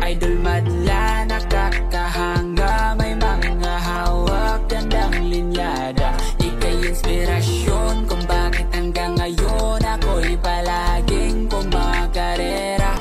idol madla, nakakahanga, may mga hawak, gandang linyada. Ika'y inspirasyon kung bakit hanggang ngayon ako'y palaging kumakarera.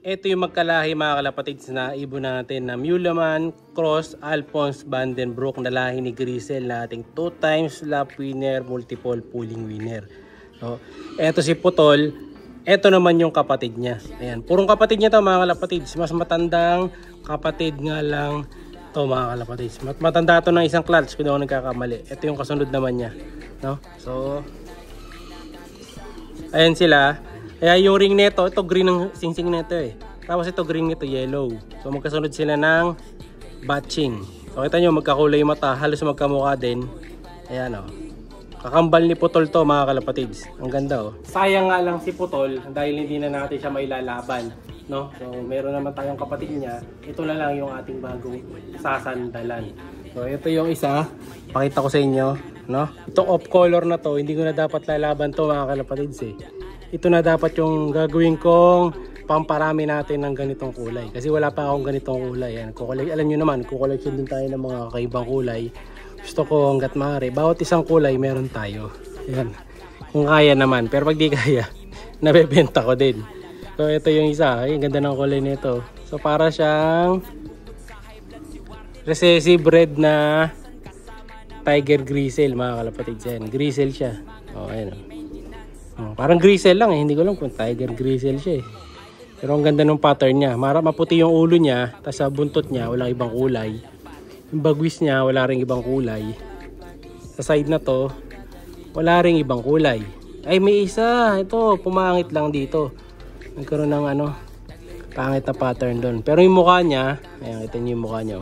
Ito yung magkalahi mga kalapatids na ibon natin na Meuleman Cross Alphonse Van den Broek na lahi ni Grisel na ating 2 times lap winner, multiple pulling winner. So, ito si Putol, ito naman yung kapatid niya. Ayan, purong kapatid niya to mga kalapatids. Mas matandang kapatid nga lang to mga kalapatids. Matanda to ng isang clutch kung ako nagkakamali. Ito yung kasunod naman niya, no? So, ayan sila. Kaya yung ring nito, ito green ng singsing nito eh. Tapos ito green nito yellow. So magkasunod sila ng batching. So kita nyo magkakulay yung mata, halos magkamukha din. Ayan o. Kakambal ni Putol to mga kalapatids. Ang ganda o. Sayang nga lang si Putol dahil hindi na natin siya mailalaban. No? So meron naman tayong kapatid niya. Ito na lang yung ating bagong sasandalan. So ito yung isa. Pakita ko sa inyo. No? Itong off color na to, hindi ko na dapat lalaban to mga kalapatids eh. Ito na dapat yung gagawin kong pamparami natin ng ganitong kulay. Kasi wala pa akong ganitong kulay. Yan. Alam nyo naman, kukoleksyon din tayo ng mga kakaibang kulay. Gusto ko hanggat maaari. Bawat isang kulay meron tayo. Yan. Kung kaya naman. Pero pag di kaya, nabebenta ko din. So ito yung isa. Ay, ganda ng kulay nito. So para siyang recessive red na Tiger Grisel mga kalapatids. Yan. Grisel siya. O, ayan o. Parang Grisel lang eh. Hindi ko lang kung Tiger Grisel siya eh. Pero ang ganda ng pattern niya. Maputi yung ulo niya. Tapos sa buntot niya walang ibang kulay. Yung bagwis niya wala ring ibang kulay. Sa side na to wala ring ibang kulay. Ay may isa. Ito pumangit lang dito. Nagkaroon ng ano pangit na pattern doon. Pero yung mukha niya, ayan kita niyo yung mukha niya.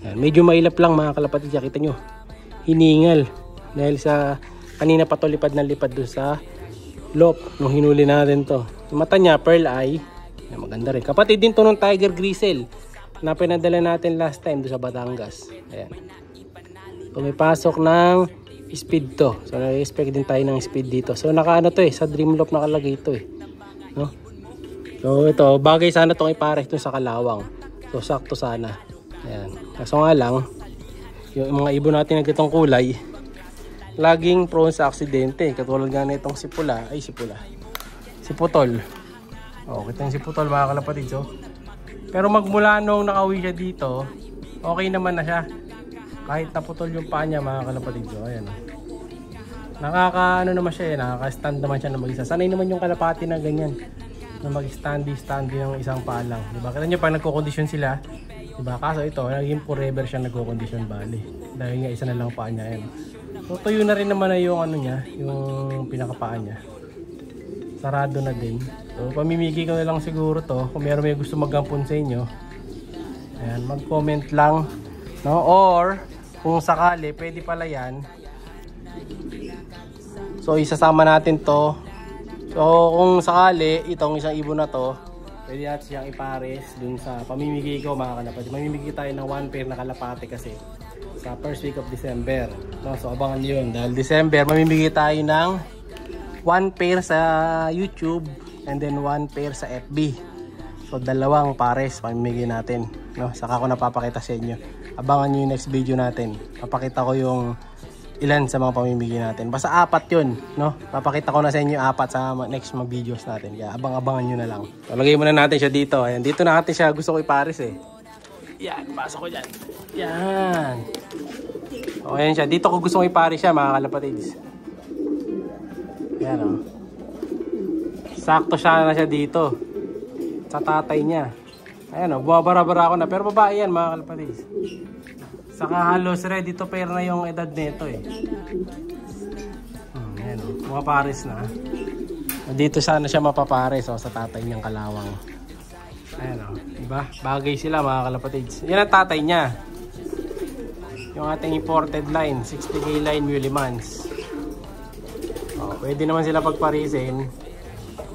Ayan, medyo mailap lang mga kalapatid. Kita niyo. Hiningal. Dahil sa kanina pa to lipad na lipad doon sa lop nung hinuli natin to. Yung mata niya pearl eye. Yan, maganda rin. Kapatid din to ng Tiger Grisel na pinadala natin last time doon sa Batangas. Ayan. So may pasok ng speed to. So na-expect din tayo ng speed dito. So nakaano to eh. Sa dream loop nakalagay ito eh. No? So ito bagay sana itong ipares dun sa Kalawang. So sakto sana. Ayan. Kaso nga lang yung mga ibon natin na gitong kulay laging prone sa aksidente. Katulad nga na itong si Putol. O, kita yung si Putol mga kalapatid. So. Pero magmula nung nakauwi siya dito, okay naman na siya. Kahit naputol yung paa niya mga kalapatid. So, ayan. Nakaka-ano naman siya eh. Nakaka-stand naman siya na mag-isa. Sanay naman yung kalapati na ganyan. Na mag-standy ng isang paa lang. Diba? Kita nyo pag nagkukondisyon sila. Diba? Kaso ito, naging forever siya nagkukondisyon bali. Dahil nga isa na lang paa niya. Ayan. So tuyo na rin naman na yung ano niya, yung pinakapaan niya. Sarado na din. So pamimigay ko na lang siguro to. Kung meron may gusto magampun sa inyo, ayan, mag-comment lang, no? Or kung sakali, pwede pala yan. So isasama natin to. So kung sakali, itong isang ibon na to, pwede natin siyang ipares dun sa pamimigay ko mga kalapati. Mamimigay tayo ng 1 pair na kalapati kasi sa first week of December. No? So abangan nyo yun. Dahil December, mamimigay tayo ng 1 pair sa YouTube and then 1 pair sa FB. So dalawang pares mamimigay natin. No? Saka ko napapakita sa inyo. Abangan nyo yung next video natin. Papakita ko yung ilan sa mga pamimigay natin. Basta 4 yun. No? Papakita ko na sa inyo 4 sa next mga videos natin. Kaya abang-abangan nyo na lang. So lagay muna natin siya dito. Ayan, dito na natin siya gusto ko ipares eh. Yan, pasok ko dyan. Yan. O, ayan siya. Dito ko gusto kong ipari siya, mga kalapatids. Yan, o. Sakto siya na siya dito. Sa tatay niya. Ayan, o. Bumabara-bara ako na. Pero babae yan, mga kalapatids. Saka halos ready to pair na yung edad nito, eh. Ayan, o. Bumapares na. Dito sana siya mapapares, o, sa tatay niyang Kalawang. Ayan o, diba? Bagay sila mga kalapatids. Yan ang tatay niya. Yung ating imported line, 60K line Meulemans. O, pwede naman sila pagparisin.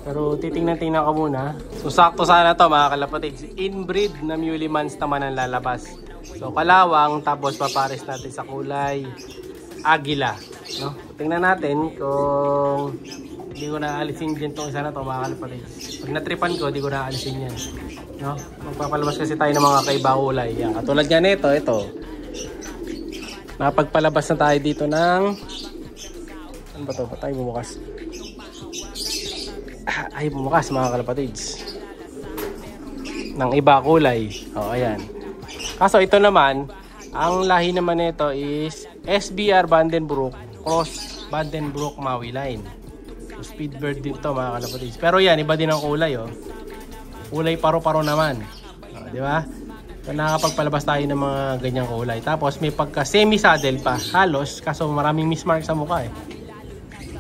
Pero titingnan-tingnan ko muna. So sakto sana to mga kalapatids. Inbreed na Meulemans naman ang lalabas. So Kalawang, tapos papares natin sa kulay Agila. No? Tingnan natin kung Hindi ko naalisin dyan itong isa na ito, mga kalapatids. Pag natripan ko, hindi ko naalisin yan. No? Magpapalabas kasi tayo ng mga kaiba kulay. Yan. Katulad nga nito, ito. Napagpalabas na tayo dito ng... Ano ba ito? Ba't tayo bumukas? Ay, bumukas mga kalapatids. Ng iba kulay. O, ayan. Kaso ito naman, ang lahi naman nito is SBR Vandenbroek Cross Vandenbroek Maui Line. So, Speedbird din to mga kalapatids. Pero yan, iba din ang kulay, oh. Kulay paro-paro naman. Di ba? So, nakakapagpalabas tayo ng mga ganyang kulay. Tapos may pagka semi-saddle pa. Halos, kaso maraming mismark sa mukha eh.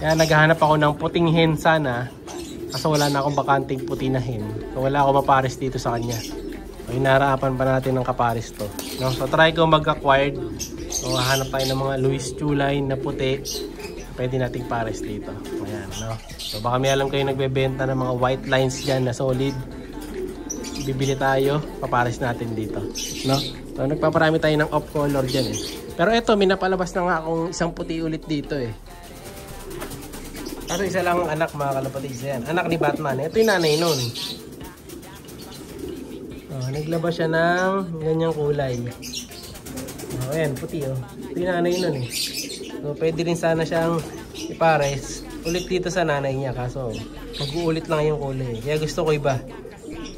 Kaya naghahanap ako ng puting hen sana. Kaso wala na akong bakanting puti na hen. So, wala akong mapares dito sa kanya. So, hinaharapan pa natin ng kapares to. No? So, try ko mag-acquired. So, hahanap tayo ng mga Louis Chu line na puti. Pwede nating pares dito. Ayan, no? So, baka may alam kayo nagbebenta ng mga white lines dyan na solid. Bibili tayo, papares natin dito. No? So, nagpaparami tayo ng off color dyan eh. Pero ito, minapalabas na nga akong isang puti ulit dito eh. Kaso isa lang ang anak mga kalapatids yan. Anak ni Batman. Ito yung nanay nun. Oh, naglabas siya ng ganyang kulay. Oh, ayan, puti oh. Ito yung nanay nun eh. So, pwede rin sana siyang ipares ulit dito sa nanay niya. Kaso, mag-uulit lang yung kulay. Kaya gusto ko iba.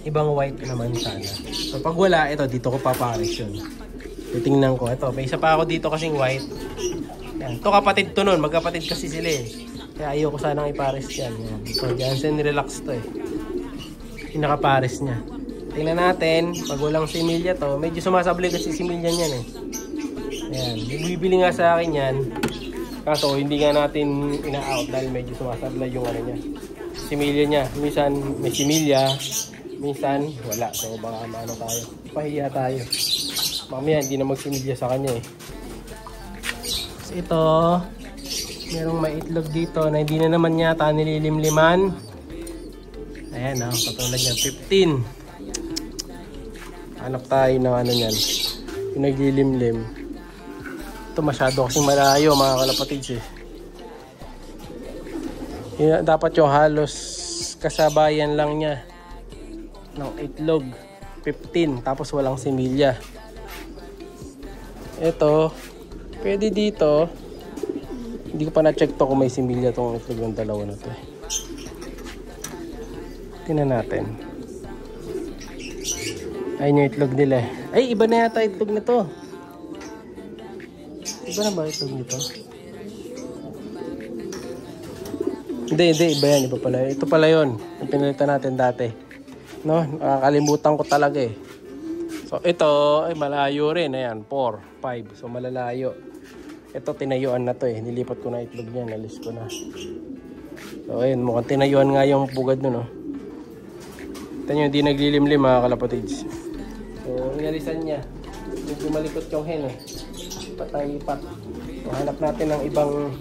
Ibang white naman sana. So, pag wala, ito, dito ko papares yun. Titingnan ko. Ito, may isa pa ako dito kasing white. Yan. Ito kapatid to nun. Magkapatid kasi sila eh. Kaya ayoko sanang ipares yan. Yan. So, Jansen Relax to eh. Pinakapares niya. Tingnan natin. Pag walang similya to, medyo sumasabli kasi similya niyan eh. Ayan. Bibili nga sa akin yan. Kaso, hindi nga natin ina-out dahil medyo sumasabla yung ano niya. Similya niya. Minsan may similya. Minsan wala. So, baka maano tayo. Pahiya tayo. Mamaya hindi na magsimilya sa kanya eh. So, ito... Merong may itlog dito na hindi na naman yata nililimliman. Ayan o, katulad yan, 15. Hanap tayo ng ano yan, yung naglilimlim. Ito masyado kasing malayo mga kalapatids eh. Yun, dapat yung halos kasabayan lang niya ng itlog, 15, tapos walang similya. Ito, pwede dito. Hindi ko pa na-check to kung may similya itong itlog ng dalawa na to. Tingnan natin. Ayun yung itlog nila. Ay, iba na yata itlog nito. Iba na ba itlog nito? Hindi, iba yan. Iba pala. Ito pala yun. Yung pinalitan natin dati. No? Nakakalimutan ko talaga eh. So, ito ay malayo rin. Ayan, 4, 5. So, malalayo. Ito tinayuan na to eh. Nilipat ko na itlog niya. Nalis ko na. So ayun. Mukhang tinayuan nga yung pugad nun. Oh. Ito nyo. Hindi naglilimlim mga kalapatids. So inalisan niya. Medyo malikot yung hen eh. Patay-pat. So hanap natin ng ibang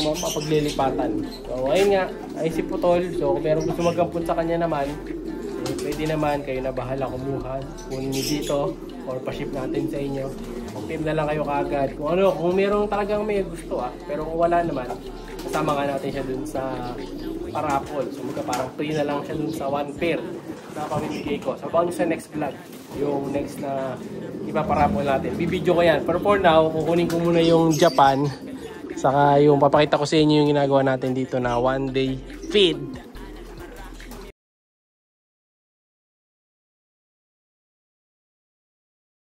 mapaglilipatan. So ayun nga. Ay si Putol. So kung meron gusto magampun sa kanya naman. Pwede naman. Kayo na bahala kumuha. Kunin nyo dito. Or pa-ship natin sa inyo. Team na lang kayo kaagad. Kung ano, kung merong talagang may gusto pero kung wala naman, kasama nga natin siya dun sa parapol. So parang free na lang siya dun sa 1 pair na pamimigay ko. So baka sa next vlog, yung next na ipaparapol natin. Bibidyo ko yan. Pero for now, kukunin ko muna yung Japan. Saka yung papakita ko sa inyo yung ginagawa natin dito na 1-day feed